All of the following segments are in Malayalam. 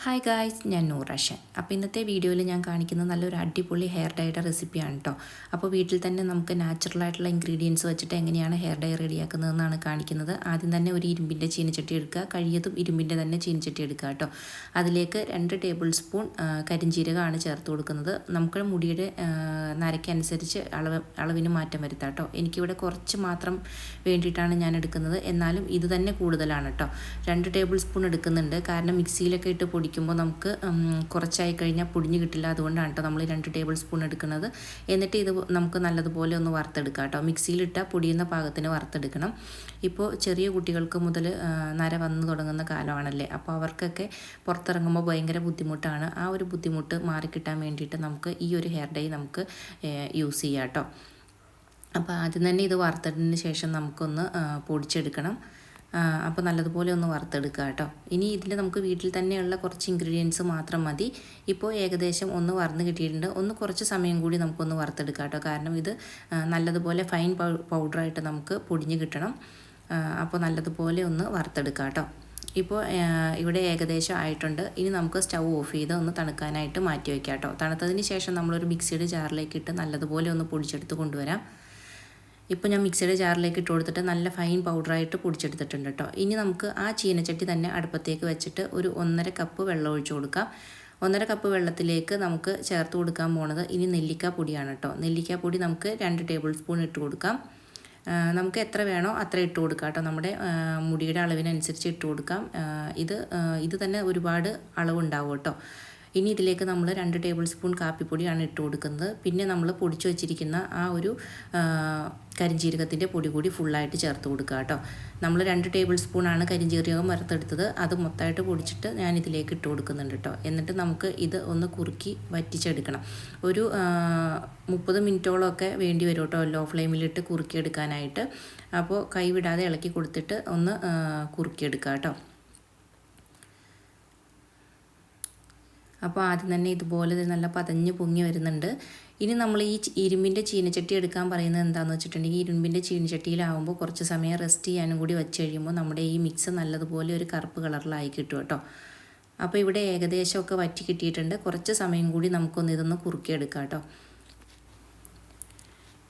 ഹായ് ഗായ്സ്, ഞാൻ നൂറഷൻ. അപ്പോൾ ഇന്നത്തെ വീഡിയോയിൽ ഞാൻ കാണിക്കുന്നത് നല്ലൊരു അടിപൊളി ഹെയർ ഡൈയുടെ റെസിപ്പിയാണ് കേട്ടോ. അപ്പോൾ വീട്ടിൽ തന്നെ നമുക്ക് നാച്ചുറലായിട്ടുള്ള ഇൻഗ്രീഡിയൻസ് വെച്ചിട്ട് എങ്ങനെയാണ് ഹെയർ ഡൈ റെഡിയാക്കുന്നതെന്നാണ് കാണിക്കുന്നത്. ആദ്യം തന്നെ ഒരു ഇരുമ്പിൻ്റെ ചീനച്ചട്ടി എടുക്കുക, കഴിയതും ഇരുമ്പിൻ്റെ തന്നെ ചീനച്ചട്ടി എടുക്കുക കേട്ടോ. അതിലേക്ക് 2 ടേബിൾ സ്പൂൺ കരിഞ്ജീരകമാണ് ചേർത്ത് കൊടുക്കുന്നത്. നമുക്ക് മുടിയുടെ നരയ്ക്കനുസരിച്ച് അളവിന് മാറ്റം വരുത്താം കേട്ടോ. എനിക്കിവിടെ കുറച്ച് മാത്രം വേണ്ടിയിട്ടാണ് ഞാൻ എടുക്കുന്നത്, എന്നാലും ഇത് തന്നെ കൂടുതലാണ് കേട്ടോ. 2 ടേബിൾ സ്പൂൺ എടുക്കുന്നുണ്ട്, കാരണം മിക്സിയിലൊക്കെ ഇട്ട് പൊടിക്കുമ്പോൾ നമുക്ക് കുറച്ചായി കഴിഞ്ഞാൽ പൊടിഞ്ഞ് കിട്ടില്ല. അതുകൊണ്ടാണ് കേട്ടോ നമ്മൾ 2 ടേബിൾ സ്പൂൺ എടുക്കുന്നത്. എന്നിട്ട് ഇത് നമുക്ക് നല്ലതുപോലെ ഒന്ന് വറുത്തെടുക്കാം കേട്ടോ. മിക്സിയിലിട്ടാൽ പൊടിയുന്ന പാകത്തിന് വറുത്തെടുക്കണം. ഇപ്പോൾ ചെറിയ കുട്ടികൾക്ക് മുതൽ നര വന്നു തുടങ്ങുന്ന കാലമാണല്ലേ, അപ്പോൾ അവർക്കൊക്കെ പുറത്തിറങ്ങുമ്പോൾ ഭയങ്കര ബുദ്ധിമുട്ടാണ്. ആ ഒരു ബുദ്ധിമുട്ട് മാറിക്കിട്ടാൻ വേണ്ടിയിട്ട് നമുക്ക് ഈ ഒരു ഹെയർ ഡൈ നമുക്ക് യൂസ് ചെയ്യാം കേട്ടോ. അപ്പോൾ ആദ്യം തന്നെ ഇത് വറുത്തതിന് ശേഷം നമുക്കൊന്ന് പൊടിച്ചെടുക്കണം. അപ്പോൾ നല്ലതുപോലെ ഒന്ന് വറുത്തെടുക്കുക കേട്ടോ. ഇനി ഇതിൽ നമുക്ക് വീട്ടിൽ തന്നെയുള്ള കുറച്ച് ഇൻഗ്രീഡിയൻസ് മാത്രം മതി. ഇപ്പോൾ ഏകദേശം ഒന്ന് വറുന്ന് കിട്ടിയിട്ടുണ്ട്. കുറച്ച് സമയം കൂടി നമുക്കൊന്ന് വറുത്തെടുക്കാം കേട്ടോ, കാരണം ഇത് നല്ലതുപോലെ ഫൈൻ പൗഡറായിട്ട് നമുക്ക് പൊടിഞ്ഞ് കിട്ടണം. അപ്പോൾ നല്ലതുപോലെ ഒന്ന് വറുത്തെടുക്കാം കേട്ടോ. ഇപ്പോൾ ഇവിടെ ഏകദേശം ആയിട്ടുണ്ട്. ഇനി നമുക്ക് സ്റ്റൗ ഓഫ് ചെയ്ത് ഒന്ന് തണുക്കാനായിട്ട് മാറ്റി വയ്ക്കാം കേട്ടോ. തണുത്തതിന് ശേഷം നമ്മളൊരു മിക്സിയുടെ ജാറിലേക്ക് ഇട്ട് നല്ലതുപോലെ ഒന്ന് പൊടിച്ചെടുത്ത് കൊണ്ടുവരാം. ഇപ്പോൾ ഞാൻ മിക്സിയുടെ ജാറിലേക്ക് ഇട്ട് കൊടുത്തിട്ട് നല്ല ഫൈൻ പൗഡറായിട്ട് പൊടിച്ചെടുത്തിട്ടുണ്ട് കേട്ടോ. ഇനി നമുക്ക് ആ ചീനച്ചട്ടി തന്നെ അടുപ്പത്തേക്ക് വെച്ചിട്ട് ഒരു 1.5 കപ്പ് വെള്ളം ഒഴിച്ചു കൊടുക്കാം. 1.5 കപ്പ് വെള്ളത്തിലേക്ക് നമുക്ക് ചേർത്ത് കൊടുക്കാൻ പോണത് ഇനി നെല്ലിക്കാപ്പൊടിയാണ് കേട്ടോ. നെല്ലിക്കാപ്പൊടി നമുക്ക് 2 ടേബിൾ സ്പൂൺ ഇട്ട് കൊടുക്കാം. നമുക്ക് എത്ര വേണോ അത്ര ഇട്ട് കൊടുക്കാം കേട്ടോ. നമ്മുടെ മുടിയുടെ അളവിനനുസരിച്ച് ഇട്ട് കൊടുക്കാം. ഇത് തന്നെ ഒരുപാട് അളവുണ്ടാവും കേട്ടോ. ഇനി ഇതിലേക്ക് നമ്മൾ 2 ടേബിൾ സ്പൂൺ കാപ്പിപ്പൊടിയാണ് ഇട്ട് കൊടുക്കുന്നത്. പിന്നെ നമ്മൾ പൊടിച്ചു വച്ചിരിക്കുന്ന ആ ഒരു കരിഞ്ജീരകത്തിൻ്റെ പൊടി കൂടി ഫുള്ളായിട്ട് ചേർത്ത് കൊടുക്കുക കേട്ടോ. നമ്മൾ 2 ടേബിൾ സ്പൂണാണ് കരിഞ്ജീരകം വറുത്തെടുത്തത്. അത് മൊത്തമായിട്ട് പൊടിച്ചിട്ട് ഞാൻ ഇതിലേക്ക് ഇട്ട് കൊടുക്കുന്നുണ്ട് കേട്ടോ. എന്നിട്ട് നമുക്ക് ഇത് ഒന്ന് കുറുക്കി വറ്റിച്ചെടുക്കണം. ഒരു 30 മിനിറ്റോളമൊക്കെ വേണ്ടി വരും കേട്ടോ, ലോ ഫ്ലെയിമിലിട്ട് കുറുക്കിയെടുക്കാനായിട്ട്. അപ്പോൾ കൈ വിടാതെ ഇളക്കി കൊടുത്തിട്ട് ഒന്ന് കുറുക്കിയെടുക്കുക കേട്ടോ. അപ്പോൾ ആദ്യം തന്നെ ഇതുപോലെ നല്ല പതഞ്ഞ് പൊങ്ങി വരുന്നുണ്ട്. ഇനി നമ്മൾ ഈ ഇരുമ്പിൻ്റെ ചീനച്ചട്ടി എടുക്കാൻ പറയുന്നത് എന്താണെന്ന് വെച്ചിട്ടുണ്ടെങ്കിൽ, ഇരുമ്പിൻ്റെ ചീനച്ചട്ടിയിലാവുമ്പോൾ കുറച്ച് സമയം റെസ്റ്റ് ചെയ്യാനും കൂടി വെച്ച് കഴിയുമ്പോൾ നമ്മുടെ ഈ മിക്സ് നല്ലതുപോലെ ഒരു കറുപ്പ് കളറിലായി കിട്ടും കേട്ടോ. അപ്പോൾ ഇവിടെ ഏകദേശമൊക്കെ വറ്റി കിട്ടിയിട്ടുണ്ട്. കുറച്ച് സമയം കൂടി നമുക്കൊന്ന് ഇതൊന്ന് കുറുക്കിയെടുക്കാം കേട്ടോ.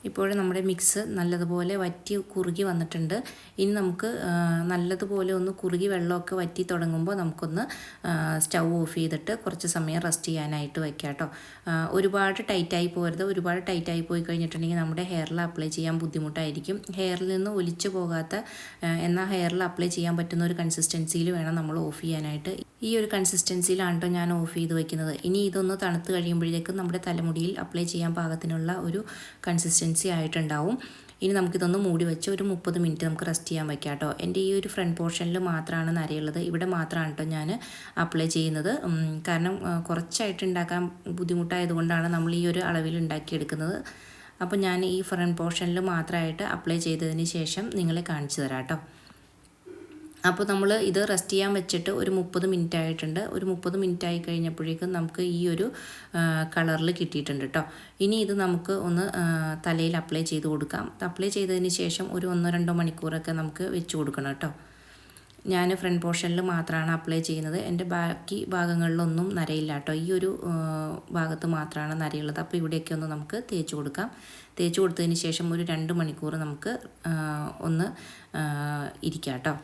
ഇപ്പോൾ നമ്മുടെ മിക്സ് നല്ലതുപോലെ വറ്റി കുറുകി വന്നിട്ടുണ്ട്. ഇനി നമുക്ക് നല്ലതുപോലെ ഒന്ന് കുറുകി വെള്ളമൊക്കെ വറ്റി തുടങ്ങുമ്പോൾ നമുക്കൊന്ന് സ്റ്റൗ ഓഫ് ചെയ്തിട്ട് കുറച്ച് സമയം റെസ്റ്റ് ചെയ്യാനായിട്ട് വയ്ക്കാം കേട്ടോ. ഒരുപാട് ടൈറ്റായി പോകരുത്. ഒരുപാട് ടൈറ്റായി പോയി കഴിഞ്ഞിട്ടുണ്ടെങ്കിൽ നമ്മുടെ ഹെയറിൽ അപ്ലൈ ചെയ്യാൻ ബുദ്ധിമുട്ടായിരിക്കും. ഹെയറിൽ നിന്ന് ഒലിച്ചു പോകാത്ത എന്നാൽ ഹെയറിൽ അപ്ലൈ ചെയ്യാൻ പറ്റുന്ന ഒരു കൺസിസ്റ്റൻസിയിൽ വേണം നമ്മൾ ഓഫ് ചെയ്യാനായിട്ട്. ഈ ഒരു കൺസിസ്റ്റൻസിയിലാണ് കേട്ടോ ഞാൻ ഓഫ് ചെയ്ത് വയ്ക്കുന്നത്. ഇനി ഇതൊന്ന് തണുത്ത് കഴിയുമ്പോഴേക്കും നമ്മുടെ തലമുടിയിൽ അപ്ലൈ ചെയ്യാൻ പാകത്തിനുള്ള ഒരു കൺസിസ്റ്റൻസി ആയിട്ടുണ്ടാവും. ഇനി നമുക്കിതൊന്ന് മൂടി വെച്ച് ഒരു 30 മിനിറ്റ് നമുക്ക് റെസ്റ്റ് ചെയ്യാൻ വയ്ക്കാം കേട്ടോ. എൻ്റെ ഈ ഒരു ഫ്രണ്ട് പോർഷനിൽ മാത്രമാണ് നരയുള്ളത്. ഇവിടെ മാത്രമാണ് കേട്ടോ ഞാൻ അപ്ലൈ ചെയ്യുന്നത്. കാരണം കുറച്ചായിട്ട് ഉണ്ടാക്കാൻ ബുദ്ധിമുട്ടായതുകൊണ്ടാണ് നമ്മൾ ഈ ഒരു അളവിൽ ഉണ്ടാക്കിയെടുക്കുന്നത്. അപ്പോൾ ഞാൻ ഈ ഫ്രണ്ട് പോർഷനിൽ മാത്രമായിട്ട് അപ്ലൈ ചെയ്തതിന് ശേഷം നിങ്ങളെ കാണിച്ചു തരാം കേട്ടോ. അപ്പോൾ നമ്മൾ ഇത് റെസ്റ്റ് ചെയ്യാൻ വെച്ചിട്ട് ഒരു 30 മിനിറ്റ് ആയിട്ടുണ്ട്. ഒരു 30 മിനിറ്റ് ആയി കഴിഞ്ഞപ്പോഴേക്കും നമുക്ക് ഈ ഒരു കളറിൽ കിട്ടിയിട്ടുണ്ട് കേട്ടോ. ഇനി ഇത് നമുക്ക് ഒന്ന് തലയിൽ അപ്ലൈ ചെയ്ത് കൊടുക്കാം. അപ്ലൈ ചെയ്തതിന് ശേഷം ഒരു 1-2 മണിക്കൂറൊക്കെ നമുക്ക് വെച്ച് കൊടുക്കണം കേട്ടോ. ഞാൻ ഫ്രണ്ട് പോർഷനിൽ മാത്രമാണ് അപ്ലൈ ചെയ്യുന്നത്. എൻ്റെ ബാക്കി ഭാഗങ്ങളിലൊന്നും നരയില്ല കേട്ടോ. ഈ ഒരു ഭാഗത്ത് മാത്രമാണ് നരയുള്ളത്. അപ്പോൾ ഇവിടെയൊക്കെ ഒന്ന് നമുക്ക് തേച്ച് കൊടുക്കാം. തേച്ച് കൊടുത്തതിന് ശേഷം ഒരു 2 മണിക്കൂർ നമുക്ക് ഒന്ന് ഇരിക്കാം കേട്ടോ.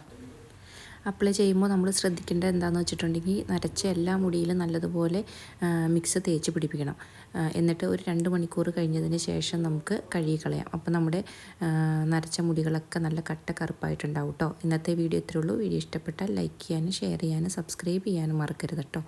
അപ്ലൈ ചെയ്യുമ്പോൾ നമ്മൾ ശ്രദ്ധിക്കേണ്ടത് എന്താണെന്ന് വെച്ചിട്ടുണ്ടെങ്കിൽ, നരച്ച എല്ലാ മുടിയിലും നല്ലതുപോലെ മിക്സ് തേച്ച് പിടിപ്പിക്കണം. എന്നിട്ട് ഒരു 2 മണിക്കൂർ കഴിഞ്ഞതിന് ശേഷം നമുക്ക് കഴുകിക്കളയാം. അപ്പോൾ നമ്മുടെ നരച്ച മുടികളൊക്കെ നല്ല കട്ട കറുപ്പായിട്ടുണ്ടാവും കേട്ടോ. ഇന്നത്തെ വീഡിയോ ഇത്രയേ ഉള്ളൂ. വീഡിയോ ഇഷ്ടപ്പെട്ടാൽ ലൈക്ക് ചെയ്യാനും ഷെയർ ചെയ്യാനും സബ്സ്ക്രൈബ് ചെയ്യാനും മറക്കരുത് കേട്ടോ.